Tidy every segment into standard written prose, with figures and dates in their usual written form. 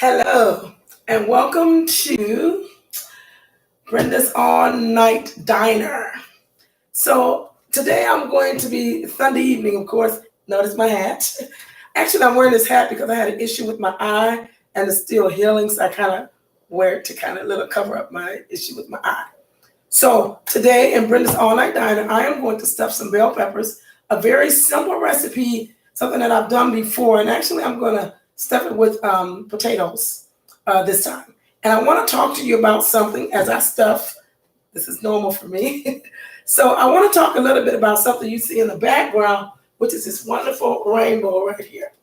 Hello, and welcome to Brenda's All Night Diner. So, today I'm going to be Sunday evening, of course. Notice my hat. Actually, I'm wearing this hat because I had an issue with my eye and it's still healing, so I kind of wear it to kind of little cover up my issue with my eye. So, today in Brenda's All Night Diner, I am going to stuff some bell peppers, a very simple recipe, something that I've done before, and actually, I'm going to stuff it with potatoes this time. And I want to talk to you about something as I stuff. This is normal for me. So I want to talk a little bit about something you see in the background, which is this wonderful rainbow right here.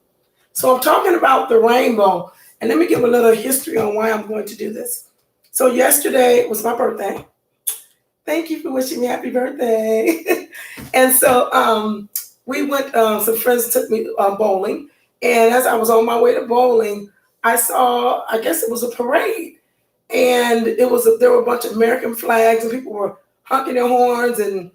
So I'm talking about the rainbow, and let me give a little history on why I'm going to do this. So yesterday was my birthday. Thank you for wishing me happy birthday. And so we went, some friends took me bowling. And as I was on my way to bowling, I saw, I guess it was a parade. And there were a bunch of American flags and people were honking their horns. And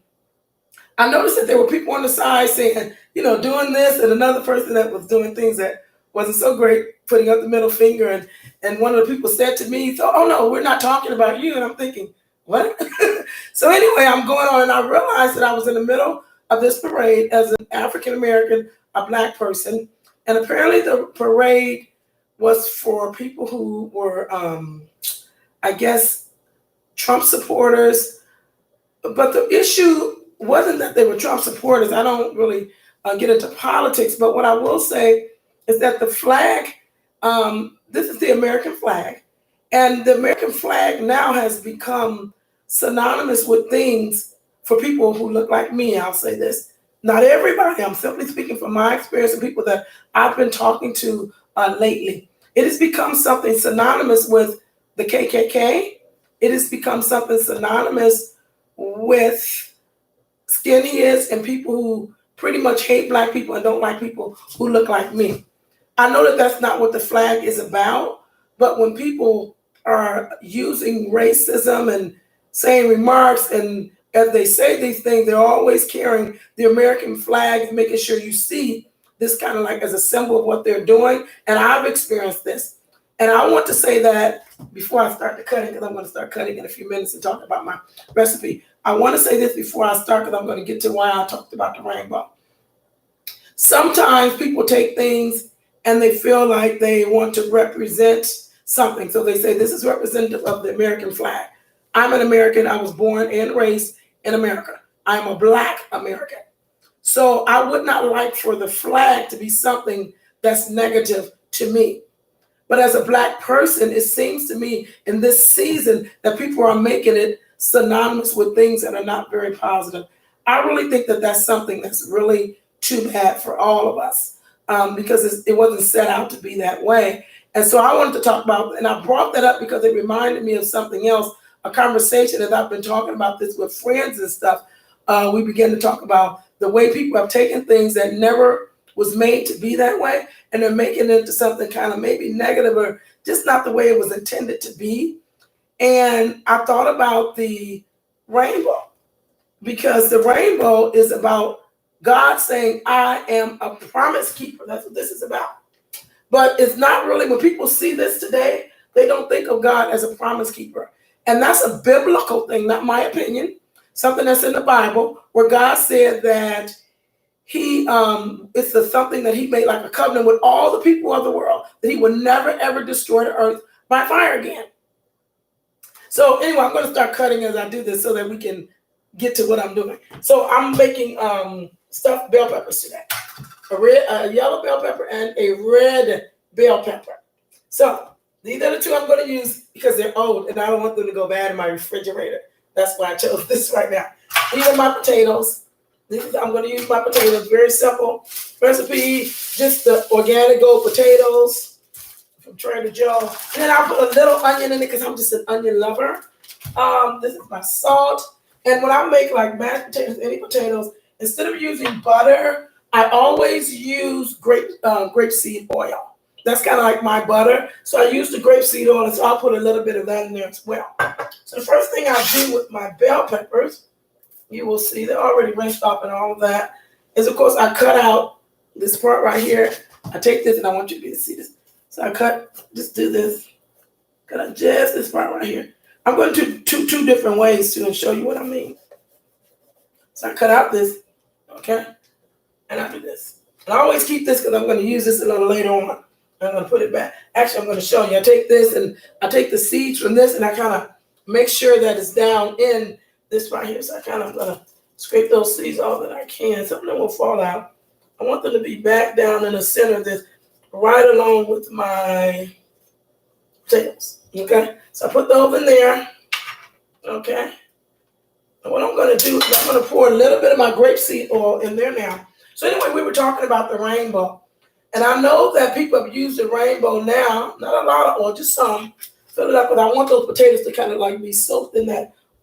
I noticed that there were people on the side saying, doing this, and another person that was doing things that wasn't so great, putting up the middle finger. And one of the people said to me, "So, oh no, we're not talking about you." And I'm thinking, what? So anyway, I'm going on and I realized that I was in the middle of this parade as an African American, a Black person. And apparently the parade was for people who were, I guess, Trump supporters. But the issue wasn't that they were Trump supporters. I don't really get into politics. But what I will say is that the flag, this is the American flag. And the American flag now has become synonymous with things for people who look like me. I'll say this. Not everybody. I'm simply speaking from my experience and people that I've been talking to lately. It has become something synonymous with the KKK. It has become something synonymous with skinheads and people who pretty much hate Black people and don't like people who look like me. I know that that's not what the flag is about, but when people are using racism and saying remarks, and as they say these things, they're always carrying the American flag, making sure you see this kind of like as a symbol of what they're doing. And I've experienced this. And I want to say that before I start the cutting, because I'm going to start cutting in a few minutes and talk about my recipe. I want to say this before I start, because I'm going to get to why I talked about the rainbow. Sometimes people take things and they feel like they want to represent something. So they say, this is representative of the American flag. I'm an American. I was born and raised in America. I'm a Black American. So I would not like for the flag to be something that's negative to me. But as a Black person, it seems to me in this season that people are making it synonymous with things that are not very positive. I really think that that's something that's really too bad for all of us, because it wasn't set out to be that way. And so I wanted to talk about, and I brought that up because it reminded me of something else, a conversation that I've been talking about this with friends and stuff. We began to talk about the way people have taken things that never was made to be that way, and they're making it into something kind of maybe negative or just not the way it was intended to be. And I thought about the rainbow, because the rainbow is about God saying, I am a promise keeper. That's what this is about. But it's not really, when people see this today, they don't think of God as a promise keeper. And that's a biblical thing, not my opinion, something that's in the Bible, where God said that it's something that he made like a covenant with all the people of the world, that he would never, ever destroy the earth by fire again. So anyway, I'm going to start cutting as I do this so that we can get to what I'm doing. So I'm making stuffed bell peppers today, a yellow bell pepper and a red bell pepper. So these are the two I'm going to use because they're old and I don't want them to go bad in my refrigerator. That's why I chose this right now. These are my potatoes. I'm going to use my potatoes. Very simple recipe. Just the organic gold potatoes from Trader Joe. And then I'll put a little onion in it because I'm just an onion lover. This is my salt. And when I make like mashed potatoes, any potatoes, instead of using butter, I always use grapeseed oil. That's kind of like my butter. So I use the grapeseed oil, so I'll put a little bit of that in there as well. So the first thing I do with my bell peppers, you will see they're already rinsed off and all of that, is of course I cut out this part right here. I take this and I want you to be able to see this. So I just do this. Cut out just this part right here. I'm going to do two different ways to show you what I mean. So I cut out this, okay? And I do this. And I always keep this because I'm going to use this a little later on. I'm going to put it back. Actually, I'm going to show you. I take this and I take the seeds from this and I kind of make sure that it's down in this right here. So I kind of going to scrape those seeds off that I can. Some of them will fall out. I want them to be back down in the center of this, right along with my potatoes. Okay? So I put those in there. Okay? And what I'm going to do is I'm going to pour a little bit of my grapeseed oil in there now. So anyway, we were talking about the rainbow. And I know that people have used the rainbow now, not a lot of oil, just some. Fill it up, but I want those potatoes to kind of like be soaked in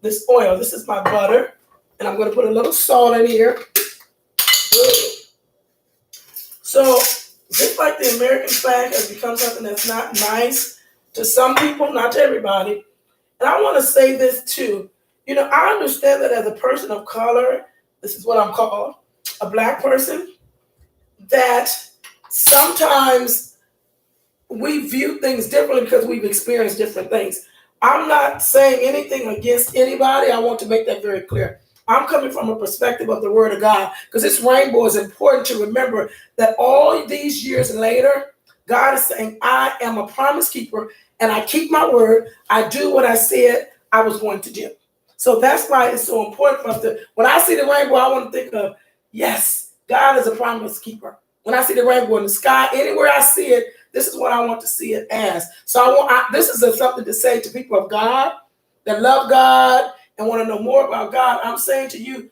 this oil. This is my butter. And I'm going to put a little salt in here. So just like the American flag has become something that's not nice to some people, not to everybody. And I want to say this too. You know, I understand that as a person of color, this is what I'm called, a Black person, that sometimes we view things differently because we've experienced different things. I'm not saying anything against anybody. I want to make that very clear. I'm coming from a perspective of the Word of God because this rainbow is important to remember that all these years later, God is saying, I am a promise keeper and I keep my word. I do what I said I was going to do. So that's why it's so important for us to, when I see the rainbow, I want to think of, yes, God is a promise keeper. When I see the rainbow in the sky, anywhere I see it, this is what I want to see it as. So this is something to say to people of God that love God and want to know more about God. I'm saying to you,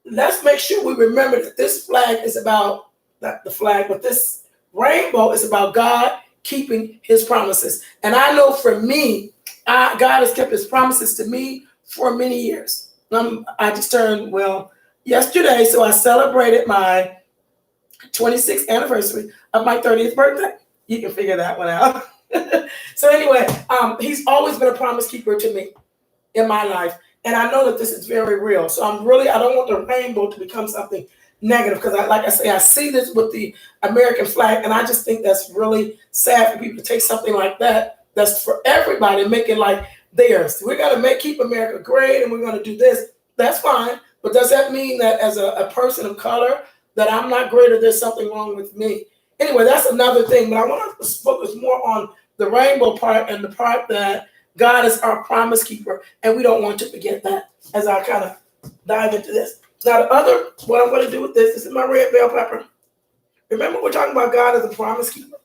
let's make sure we remember that this flag is about, not the flag, but this rainbow is about God keeping his promises. And I know for me, God has kept his promises to me for many years. I just turned, yesterday, so I celebrated my 26th anniversary of my 30th birthday. You can figure that one out. So anyway, he's always been a promise keeper to me in my life. And I know that this is very real. So I don't want the rainbow to become something negative because like I say, I see this with the American flag and I just think that's really sad for people to take something like that that's for everybody and make it like theirs. We're going to keep America great and we're going to do this. That's fine. But does that mean that as a person of color that I'm not great or there's something wrong with me? Anyway, that's another thing. But I want to focus more on the rainbow part and the part that God is our promise keeper. And we don't want to forget that as I kind of dive into this. Now, what I'm going to do with this is my red bell pepper. Remember, we're talking about God as a promise keeper.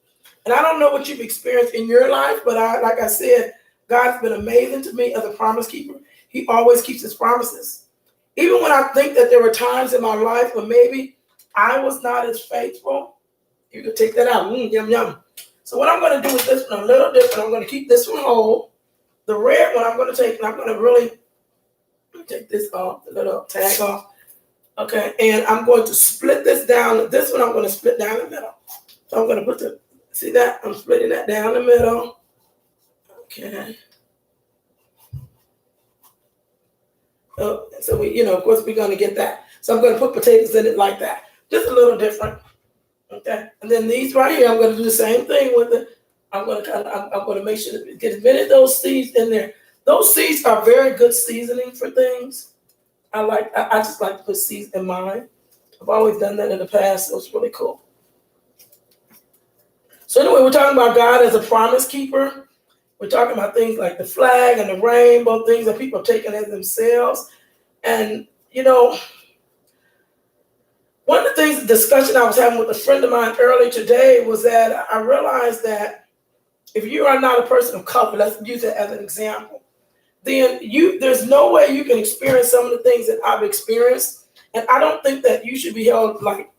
And I don't know what you've experienced in your life, but like I said, God's been amazing to me as a promise keeper. He always keeps his promises. Even when I think that there were times in my life when maybe I was not as faithful, you can take that out. Yum, yum. So what I'm going to do with this one a little different. I'm going to keep this one whole. The red one I'm going to take, and I'm going to really take this off, the little tag off. Okay, and I'm going to split this down. This one I'm going to split down the middle. So I'm going to see that? I'm splitting that down the middle. Okay. Oh, so of course we're going to get that. So I'm going to put potatoes in it like that. Just a little different. Okay. And then these right here, I'm going to do the same thing with it. I'm going to make sure to get as many of those seeds in there. Those seeds are very good seasoning for things. I just like to put seeds in mine. I've always done that in the past, so it's really cool. So anyway, we're talking about God as a promise keeper. We're talking about things like the flag and the rainbow, things that people have taken as themselves. And, one of the things, the discussion I was having with a friend of mine earlier today was that I realized that if you are not a person of color, let's use it as an example, then there's no way you can experience some of the things that I've experienced. And I don't think that you should be held like,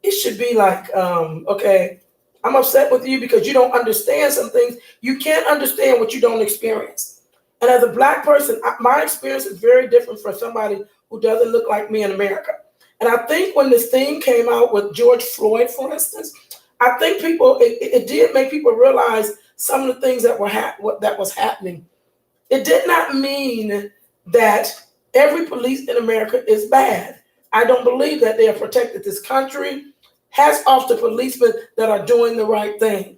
it should be like, okay, I'm upset with you because you don't understand some things. You can't understand what you don't experience. And as a Black person, my experience is very different from somebody who doesn't look like me in America. And I think when this thing came out with George Floyd, for instance, I think it did make people realize some of the things that was happening. It did not mean that every police in America is bad. I don't believe that they have protected this country. Hats off to policemen that are doing the right thing.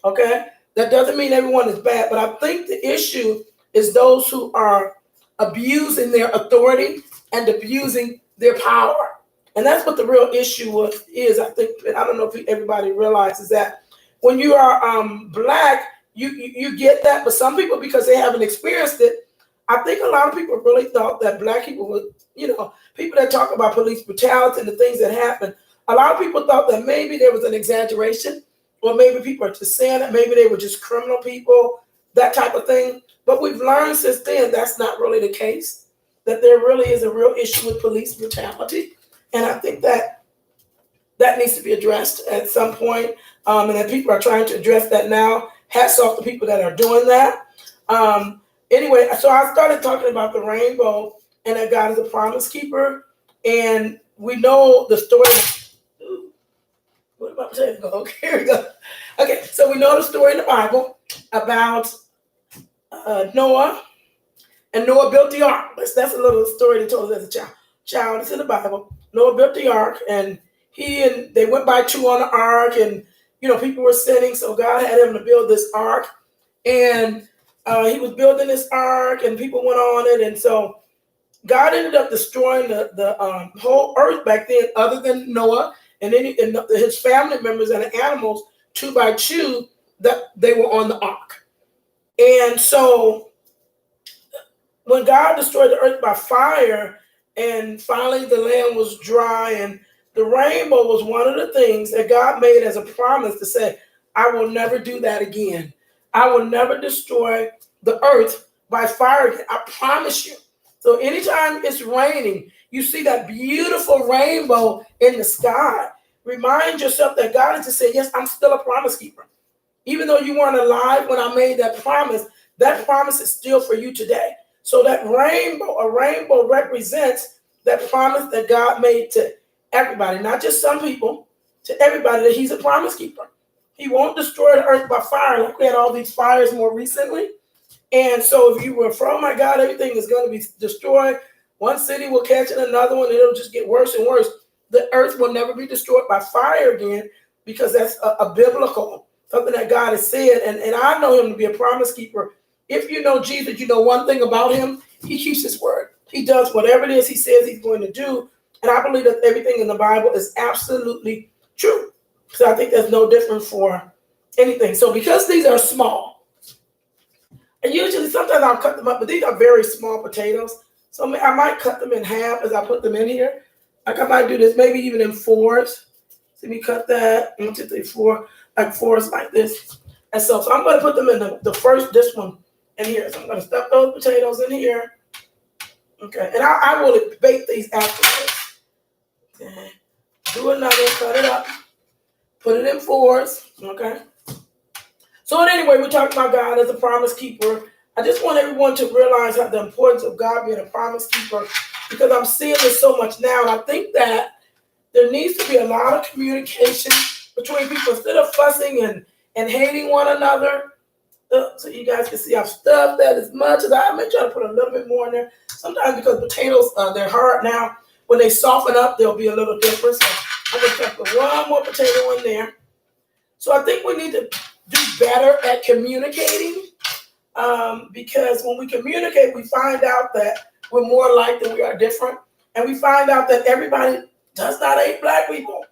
Okay? That doesn't mean everyone is bad, but I think the issue is those who are abusing their authority and abusing their power. And that's what the real issue is. I think, and I don't know if everybody realizes that when you are black, you get that, but some people, because they haven't experienced it, I think a lot of people really thought that black people would, people that talk about police brutality and the things that happen, a lot of people thought that maybe there was an exaggeration, or maybe people are just saying that maybe they were just criminal people, that type of thing. But we've learned since then that's not really the case, that there really is a real issue with police brutality. And I think that needs to be addressed at some point, and that people are trying to address that now. Hats off to people that are doing that. Anyway, so I started talking about the rainbow and that God is a promise keeper. And we know the story. Ooh, what about potato? Okay, here we go. Okay, so we know the story in the Bible about Noah. And Noah built the ark. That's a little story they told us as a child. It's in the Bible. Noah built the ark, and they went by two on the ark, and people were sinning, so God had him to build this ark. And he was building this ark, and people went on it, and so God ended up destroying the whole earth back then, other than Noah and his family members and the animals, 2 by 2, that they were on the ark. And so when God destroyed the earth by fire, and finally the land was dry, and the rainbow was one of the things that God made as a promise to say, I will never do that again. I will never destroy the earth by fire again. I promise you. So anytime it's raining, you see that beautiful rainbow in the sky. Remind yourself that God is to say, yes, I'm still a promise keeper. Even though you weren't alive when I made that promise is still for you today. So that a rainbow represents that promise that God made to everybody, not just some people, to everybody, that he's a promise keeper. He won't destroy the earth by fire, like we had all these fires more recently. And so if you were afraid, oh my God, everything is going to be destroyed, one city will catch it, another one, and it'll just get worse and worse. The earth will never be destroyed by fire again, because that's a biblical, something that God has said. And I know him to be a promise keeper. If you know Jesus, you know one thing about him, he keeps his word. He does whatever it is he says he's going to do. And I believe that everything in the Bible is absolutely true. So I think there's no different for anything. So because these are small, and usually sometimes I'll cut them up, but these are very small potatoes. So I might cut them in half as I put them in here. Like I might do this maybe even in fours. See me cut that, 1, 2, 3, 4, like fours like this. And so I'm going to put them in this one in here. So I'm going to stuff those potatoes in here. Okay, and I will bake these afterwards. Okay, do another, cut it up, put it in fours. Okay. So anyway, we're talking about God as a promise keeper. I just want everyone to realize the importance of God being a promise keeper, because I'm seeing this so much now. And I think that there needs to be a lot of communication between people instead of fussing and hating one another. So you guys can see I've stuffed that as much as I may try to put a little bit more in there. Sometimes because potatoes, they're hard now. When they soften up, they'll be a little different. So I'm going to try to put one more potato in there. So I think we need to do better at communicating, because when we communicate, we find out that we're more alike than we are different. And we find out that everybody does not hate black people.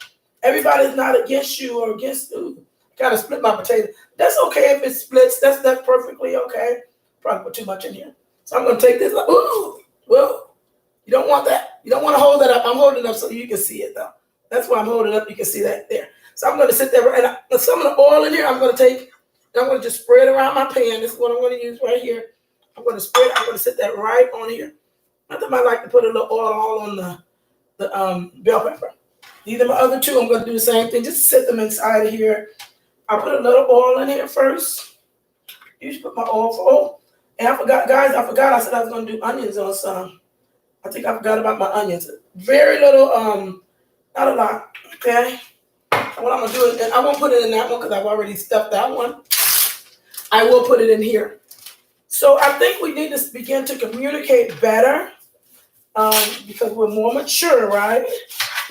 Everybody's not against you or against you. Kind of split my potato. That's okay if it splits. That's perfectly okay. Probably put too much in here. So I'm going to take this. Ooh, well, you don't want that. You don't want to hold that up. I'm holding it up so you can see it, though. That's why I'm holding it up. You can see that there. So I'm going to sit there. And some of the oil in here, I'm going to take, and I'm going to just spread around my pan. This is what I'm going to use right here. I'm going to spread. I'm going to sit that right on here. I think I like to put a little oil all on the bell pepper. These are my other two. I'm going to do the same thing. Just set them inside of here. I put a little oil in here first. You should put my oil for. And I forgot, guys. I said I was going to do onions on some. I think I forgot about my onions. Very little, not a lot. Okay. What I'm going to do is, and I won't put it in that one because I've already stuffed that one. I will put it in here. So I think we need to begin to communicate better, because we're more mature, right?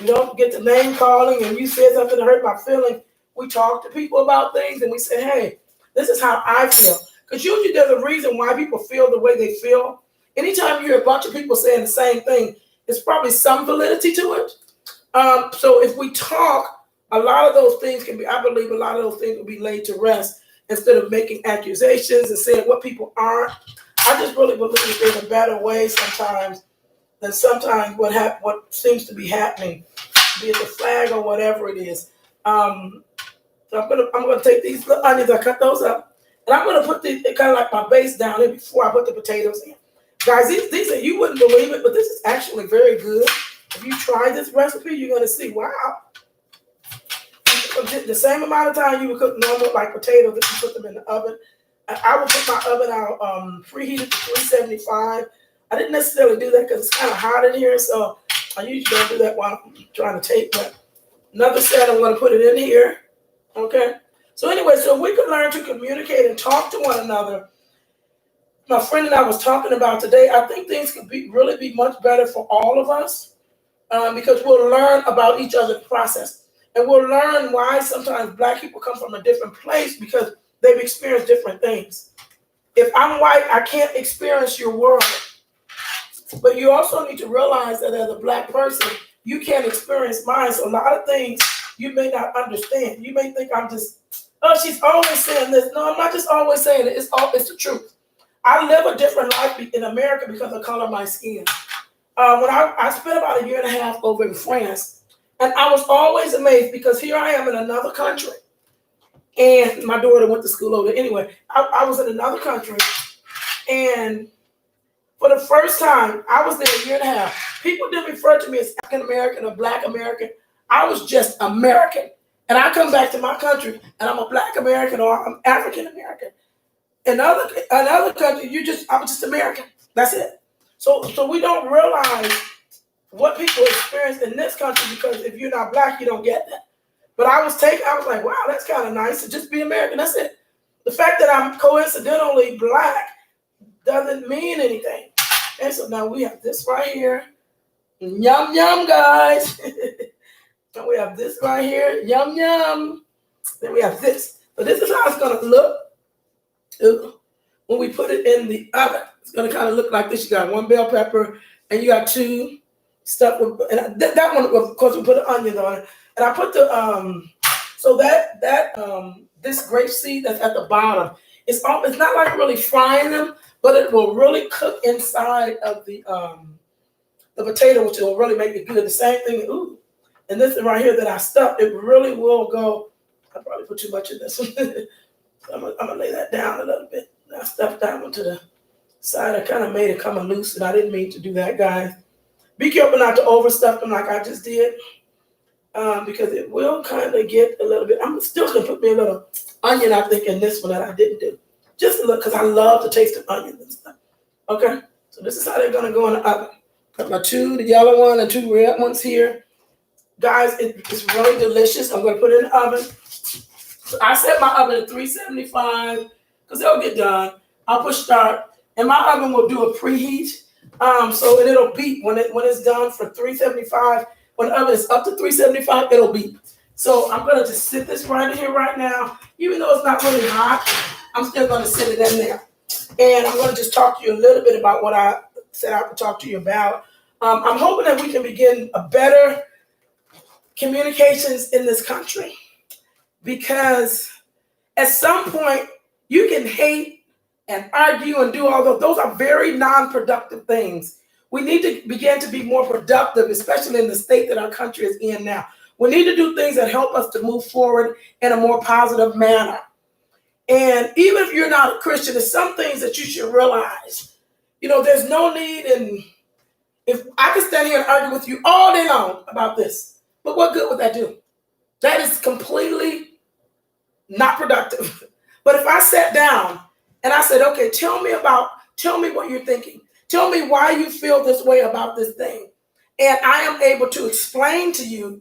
We don't get the name calling and you said something to hurt my feelings. we talk to people about things and we say, hey, this is how I feel. Because usually there's a reason why people feel the way they feel. Anytime you hear a bunch of people saying the same thing, there's probably some validity to it. So if we talk, a lot of those things can be, I believe a lot of those things will be laid to rest instead of making accusations and saying what people aren't. I just really believe there's a better way sometimes than sometimes what seems to be happening, be it the flag or whatever it is. So I'm gonna take these little onions, I cut those up, and I'm gonna put the kind of like my base down here before I put the potatoes in. Guys, these are, you wouldn't believe it, but this is actually very good. If you try this recipe, you're gonna see, wow. The same amount of time you would cook normal like potatoes if you put them in the oven. I would put my oven out preheated to 375. I didn't necessarily do that because it's kind of hot in here, so I usually don't do that while I'm trying to tape. But another set, I'm gonna put it in here. Okay. So anyway, so we could learn to communicate and talk to one another. My friend and I was talking about today, I think things could really be much better for all of us because we'll learn about each other's process. And we'll learn why sometimes Black people come from a different place because they've experienced different things. If I'm white, I can't experience your world. But you also need to realize that as a Black person, you can't experience mine. So a lot of things you may not understand. You may think I'm just, oh, she's always saying this. No, I'm not just always saying it. It's the truth. I live a different life in America because of the color of my skin. When I spent about a year and a half over in France, and I was always amazed because here I am in another country. And my daughter went to school over there. Anyway, I was in another country. And for the first time, I was there a year and a half. People didn't refer to me as African American or Black American. I was just American. And I come back to my country and I'm a Black American or I'm African American. In other countries, I'm just American. That's it. So we don't realize what people experience in this country because if you're not Black, you don't get that. But I was like, wow, that's kind of nice to just be American. That's it. The fact that I'm coincidentally Black doesn't mean anything. And so now we have this right here. Yum, yum, guys. And we have this right here. Yum, yum. Then we have this. So this is how it's going to look when we put it in the oven. It's going to kind of look like this. You got one bell pepper and you got two stuff. And that one, of course, we put an onion on it. And I put the, so this grape seed that's at the bottom, it's not like really frying them, but it will really cook inside of the potato, which will really make it good. The same thing, ooh. And this right here that I stuffed, it really will go. I probably put too much in this one. So I'm gonna lay that down a little bit. I stuffed that one to the side. I kind of made it come loose, and I didn't mean to do that, guys. Be careful not to overstuff them like I just did. Because it will kind of get a little bit. I'm still going to put me a little onion, I think, in this one that I didn't do. Just a little, because I love the taste of onions and stuff. Okay, so this is how they're going to go in the oven. Got my the yellow one and two red ones here. Guys, it's really delicious. I'm going to put it in the oven. So I set my oven at 375 because it'll get done. I'll push start, and my oven will do a preheat. So it'll beep when it's done for 375. When the oven is up to 375, it'll beep. So I'm going to just sit this right in here right now. Even though it's not really hot, I'm still going to sit it in there. And I'm going to just talk to you a little bit about what I set out to talk to you about. I'm hoping that we can begin a better communications in this country. Because at some point, you can hate and argue and do all those. Those are very non-productive things. We need to begin to be more productive, especially in the state that our country is in now. We need to do things that help us to move forward in a more positive manner. And even if you're not a Christian, there's some things that you should realize. You know, there's no need if I could stand here and argue with you all day long about this, but what good would that do? That is completely not productive. But if I sat down and I said, okay, tell me what you're thinking. Tell me why you feel this way about this thing. And I am able to explain to you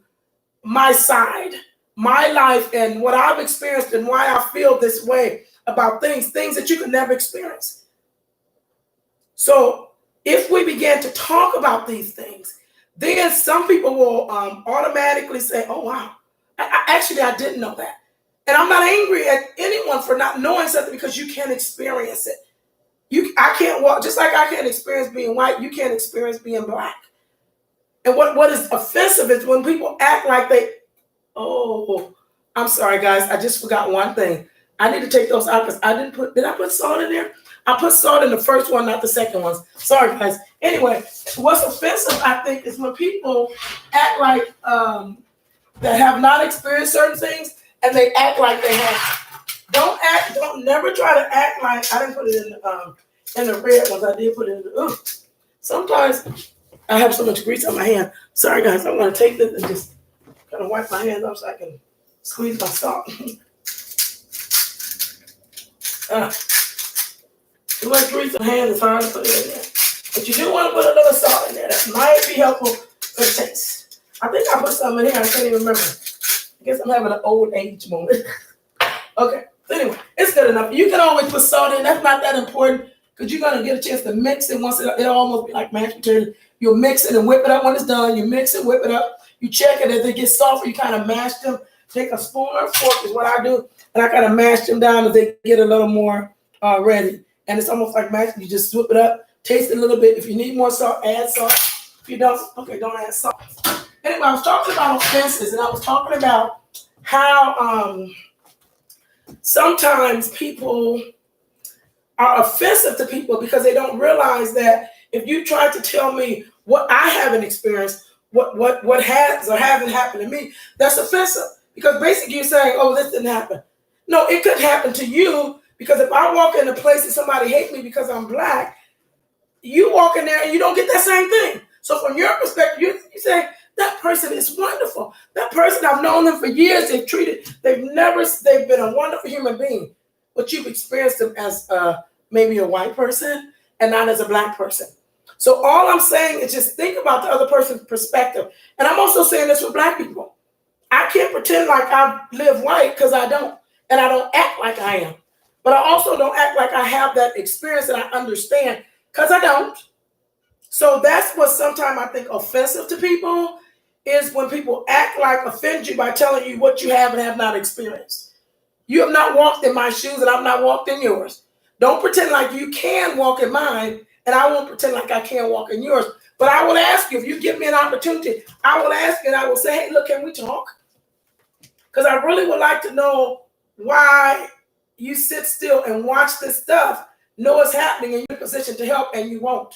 my side, my life, and what I've experienced and why I feel this way about things that you could never experience. So if we begin to talk about these things, then some people will automatically say, oh, wow, I didn't know that. And I'm not angry at anyone for not knowing something because you can't experience it. I can't walk, just like I can't experience being white, you can't experience being black. And what is offensive is when people act like oh, I'm sorry, guys. I just forgot one thing. I need to take those out because did I put salt in there? I put salt in the first one, not the second ones. Sorry, guys. Anyway, what's offensive, I think, is when people act like that have not experienced certain things and they act like they have. Don't never try to act like, I didn't put it in the red ones. I did put it in the, sometimes I have so much grease on my hand. Sorry, guys. I'm going to take this and just kind of wipe my hands off so I can squeeze my salt. Too much grease on hand is hard to put in there. But you do want to put a little salt in there. That might be helpful for taste. I think I put some in here. I can't even remember. I guess I'm having an old age moment. Okay. Anyway, it's good enough. You can always put salt in. That's not that important because you're going to get a chance to mix it once it'll almost be like mashed potato. You'll mix it and whip it up when it's done. You mix it, whip it up. You check it. As they get softer, you kind of mash them. Take a spoon or a fork is what I do. And I kind of mash them down as they get a little more ready. And it's almost like mashing. You just whip it up. Taste it a little bit. If you need more salt, add salt. If you don't, okay, don't add salt. Anyway, I was talking about offenses. And I was talking about how sometimes people are offensive to people because they don't realize that if you try to tell me what I haven't experienced, what has or hasn't happened to me, that's offensive. Because basically you're saying, oh, this didn't happen. No, it could happen to you because if I walk in a place and somebody hates me because I'm black, you walk in there and you don't get that same thing. So from your perspective, you say, that person is wonderful. That person, I've known them for years. They've been a wonderful human being. But you've experienced them as maybe a white person and not as a black person. So all I'm saying is just think about the other person's perspective. And I'm also saying this for black people. I can't pretend like I live white because I don't. And I don't act like I am. But I also don't act like I have that experience and I understand because I don't. So that's what sometimes I think offensive to people is when people act like offend you by telling you what you have and have not experienced. You have not walked in my shoes and I've not walked in yours. Don't pretend like you can walk in mine and I won't pretend like I can't walk in yours. But I will ask you, if you give me an opportunity, I will ask you and I will say, hey, look, can we talk? Because I really would like to know why you sit still and watch this stuff, know what's happening and you're in a position to help and you won't.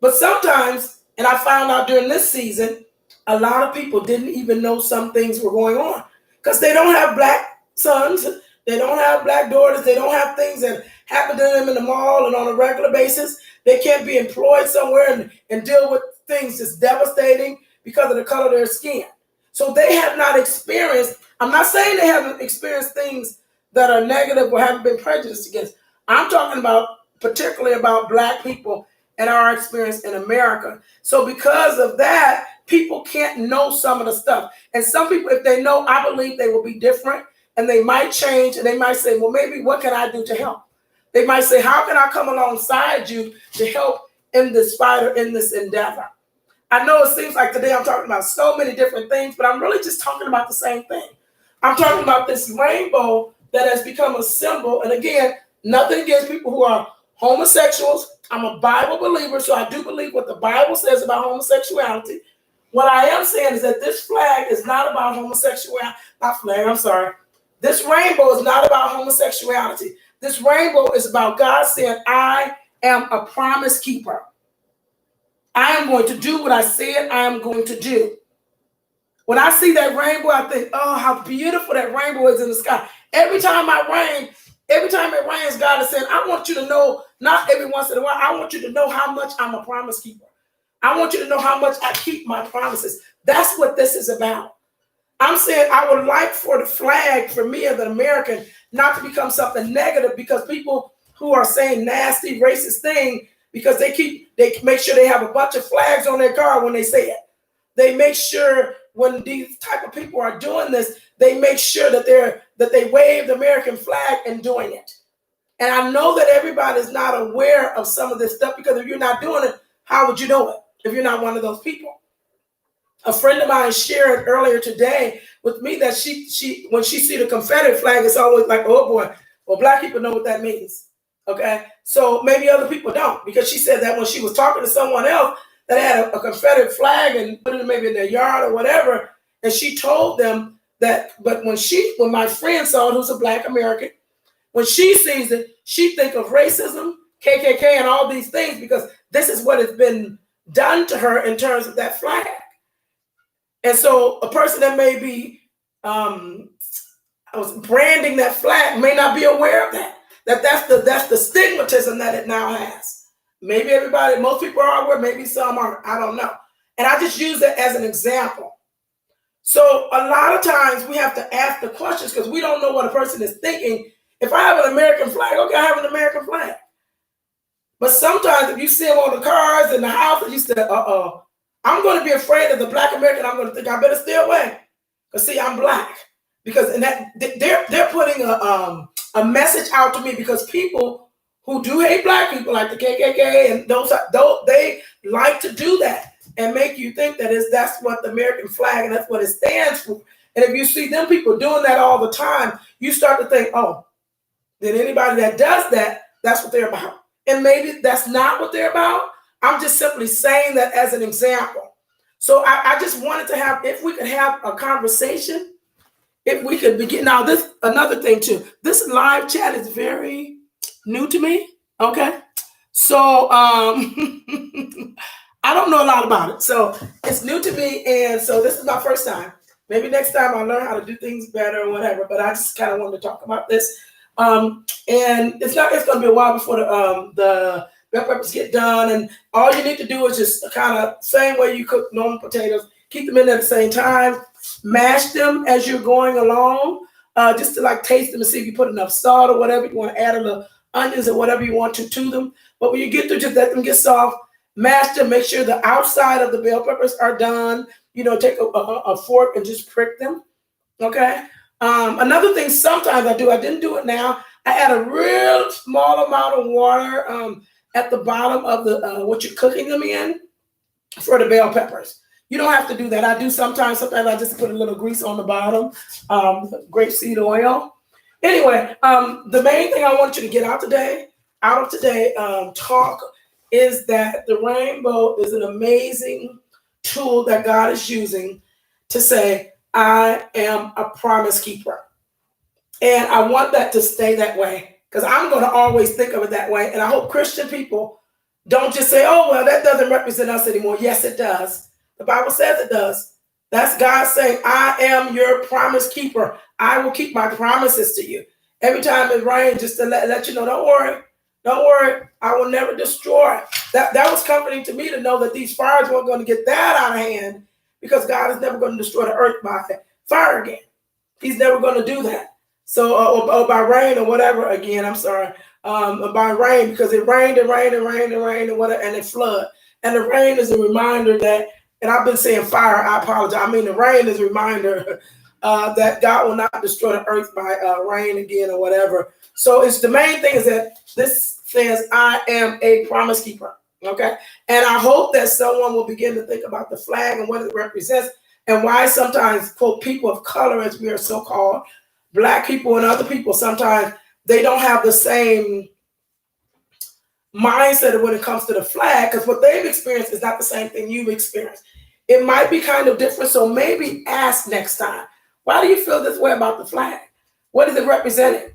But sometimes, and I found out during this season, a lot of people didn't even know some things were going on because they don't have black sons, they don't have black daughters, they don't have things that happen to them in the mall and on a regular basis. They can't be employed somewhere and deal with things that's devastating because of the color of their skin. So they have not experienced, I'm not saying they haven't experienced things that are negative or haven't been prejudiced against. I'm talking about particularly about black people and our experience in America. So because of that, people can't know some of the stuff. And some people, if they know, I believe they will be different and they might change and they might say, well, maybe what can I do to help? They might say, how can I come alongside you to help in this fight or in this endeavor? I know it seems like today I'm talking about so many different things, but I'm really just talking about the same thing. I'm talking about this rainbow that has become a symbol. And again, nothing against people who are homosexuals. I'm a Bible believer, so I do believe what the Bible says about homosexuality. What I am saying is that this flag is not about homosexuality. This rainbow is not about homosexuality. This rainbow is about God saying, I am a promise keeper. I am going to do what I said I am going to do. When I see that rainbow, I think, oh, how beautiful that rainbow is in the sky. Every time it rains, God is saying, I want you to know, not every once in a while, I want you to know how much I'm a promise keeper. I want you to know how much I keep my promises. That's what this is about. I'm saying I would like for the flag, for me as an American, not to become something negative because people who are saying nasty, racist things, because they make sure they have a bunch of flags on their car when they say it. They make sure when these type of people are doing this, they make sure that they wave the American flag in doing it. And I know that everybody's not aware of some of this stuff because if you're not doing it, how would you know it if you're not one of those people? A friend of mine shared earlier today with me that she when she see the Confederate flag, it's always like, oh boy, well, black people know what that means. Okay, so maybe other people don't, because she said that when she was talking to someone else that had a Confederate flag and put it maybe in their yard or whatever, and she told them that, but when my friend saw it, who's a black American, when she sees it, she think of racism, KKK, and all these things, because this is what has been done to her in terms of that flag. And so a person that may be branding that flag may not be aware of that. That's the stigmatism that it now has. Maybe most people are aware, maybe some aren't. I don't know. And I just use it as an example. So a lot of times we have to ask the questions because we don't know what a person is thinking. If I have an American flag, okay, I have an American flag. But sometimes if you see them on the cars in the house, and you say, I'm going to be afraid of the black American. I'm going to think I better stay away. Because see, I'm black. Because in that they're putting a message out to me, because people who do hate black people, like the KKK and those they like to do that and make you think that that's what the American flag and that's what it stands for. And if you see them people doing that all the time, you start to think, oh, then anybody that does that, that's what they're about. And maybe that's not what they're about. I'm just simply saying that as an example. So I just wanted to have, if we could have a conversation, if we could begin. Now, this another thing too. This live chat is very new to me. Okay, so I don't know a lot about it, so it's new to me, and so this is my first time. Maybe next time I'll learn how to do things better or whatever. But I just kind of wanted to talk about this, and it's going to be a while before the bell peppers get done, and all you need to do is just kind of same way you cook normal potatoes. Keep them in there at the same time. Mash them as you're going along, just to like taste them and see if you put enough salt or whatever. You want to add a little onions or whatever you want to them. But when you get through, just let them get soft. Mash them. Make sure the outside of the bell peppers are done. Take a fork and just prick them. Okay. Another thing sometimes I do, I didn't do it now. I add a real small amount of water at the bottom of the what you're cooking them in for the bell peppers. You don't have to do that. I do sometimes. Sometimes I just put a little grease on the bottom, grapeseed oil. Anyway, the main thing I want you to get out of today talk is that the rainbow is an amazing tool that God is using to say, I am a promise keeper. And I want that to stay that way, because I'm going to always think of it that way. And I hope Christian people don't just say, oh, well, that doesn't represent us anymore. Yes, it does. The Bible says it does. That's God saying, I am your promise keeper. I will keep my promises to you. Every time it rains, just to let you know, don't worry, I will never destroy. That was comforting to me to know that these fires weren't going to get that out of hand, because God is never going to destroy the earth by fire again. He's never going to do that. So, or by rain or whatever again, I'm sorry, by rain, because it rained and rained and rained and rained and whatever, and it flooded. And the rain is a reminder that, and I've been saying fire, I apologize. I mean, the rain is a reminder that God will not destroy the earth by rain again or whatever. So it's the main thing is that this says, I am a promise keeper. Okay. And I hope that someone will begin to think about the flag and what it represents, and why sometimes, quote, people of color, as we are so called, Black people and other people, sometimes they don't have the same mindset when it comes to the flag, because what they've experienced is not the same thing you've experienced. It might be kind of different. So maybe ask next time, why do you feel this way about the flag? What is it representing?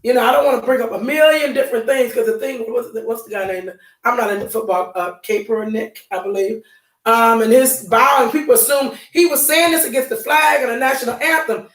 I don't want to bring up a million different things, because the thing, what's the guy named? I'm not into football, Kaepernick, I believe. And his bowing, people assume he was saying this against the flag and the national anthem.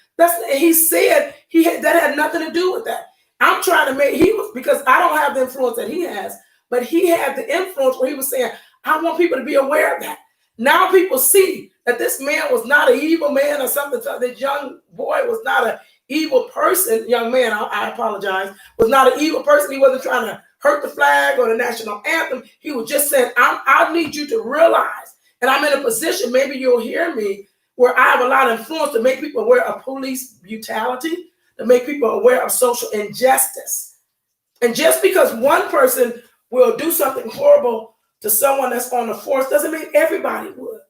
He said that had nothing to do with that. I'm trying to because I don't have the influence that he has, but he had the influence where he was saying, I want people to be aware of that. Now people see that this man was not an evil man or something. This young boy was not an evil person. Young man, I apologize, was not an evil person. He wasn't trying to hurt the flag or the national anthem. He was just saying, I need you to realize, and I'm in a position, maybe you'll hear me, where I have a lot of influence to make people aware of police brutality, to make people aware of social injustice. And just because one person will do something horrible to someone that's on the force doesn't mean everybody would.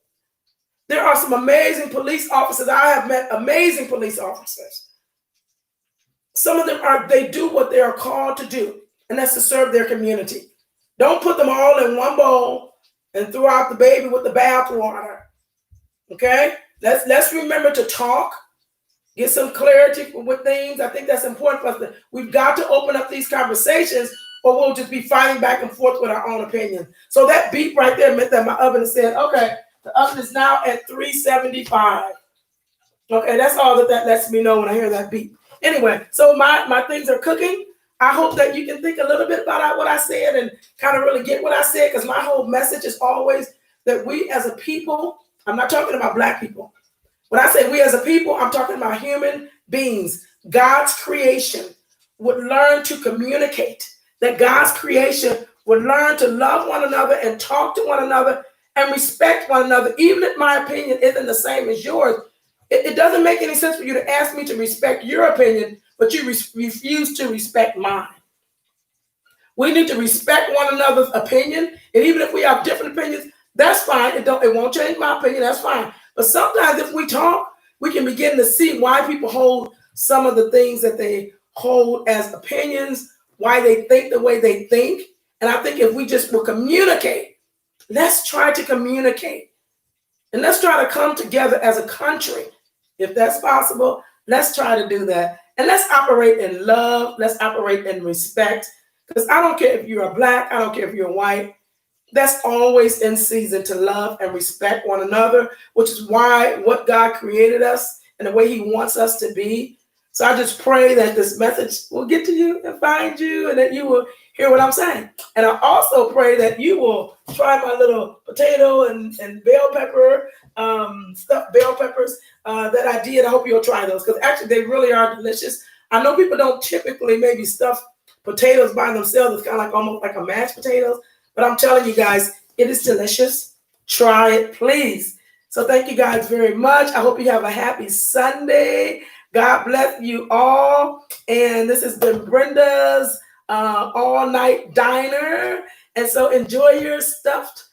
There are some amazing police officers. I have met amazing police officers. Some of them they do what they are called to do, and that's to serve their community. Don't put them all in one bowl and throw out the baby with the bathwater. Okay? Let's remember to talk, get some clarity with things. I think that's important for us. We've got to open up these conversations, or we'll just be fighting back and forth with our own opinion. So that beep right there meant that my oven said, okay, the oven is now at 375. Okay, that's all that lets me know when I hear that beep. Anyway, so my things are cooking. I hope that you can think a little bit about what I said and kind of really get what I said, because my whole message is always that we as a people, I'm not talking about Black people. When I say we as a people, I'm talking about human beings. God's creation would learn to communicate, that God's creation would learn to love one another and talk to one another and respect one another, even if my opinion isn't the same as yours. It doesn't make any sense for you to ask me to respect your opinion, but you refuse to respect mine. We need to respect one another's opinion, and even if we have different opinions, that's fine. It won't change my opinion. That's fine. But sometimes if we talk, we can begin to see why people hold some of the things that they hold as opinions, why they think the way they think. And I think if we just will communicate, let's try to communicate. And let's try to come together as a country. If that's possible, let's try to do that. And let's operate in love. Let's operate in respect. Because I don't care if you're a Black, I don't care if you're white. That's always in season, to love and respect one another, which is why what God created us and the way He wants us to be. So I just pray that this message will get to you and find you, and that you will hear what I'm saying. And I also pray that you will try my little potato and bell pepper, stuffed bell peppers that I did. I hope you'll try those, because actually they really are delicious. I know people don't typically maybe stuff potatoes by themselves. It's kind of like almost like a mashed potatoes. But I'm telling you guys, it is delicious. Try it, please. So thank you guys very much. I hope you have a happy Sunday. God bless you all. And this has been Brenda's all-night diner. And so enjoy your stuffed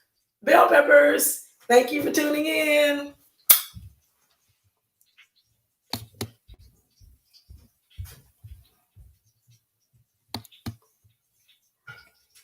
bell peppers. Thank you for tuning in.